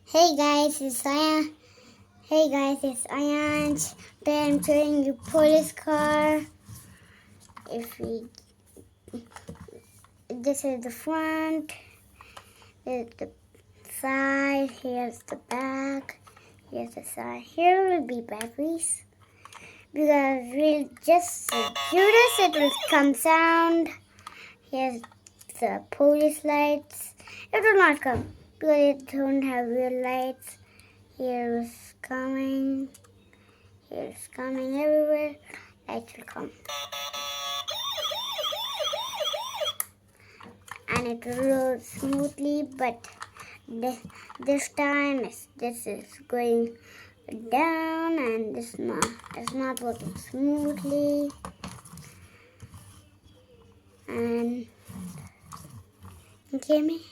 Hey guys, it's Ayan. Hey guys, it's Ayan. Today I'm showing you police car. This is the front, this is the side, here's the back, here's the side. Here will be batteries because we'll just do this, it will come sound. Here's the police lights. It will not come because it don't have real lights. Here's coming everywhere. Lights will come. And it will roll smoothly, but this time this is going down and it's not working smoothly. And you hear me?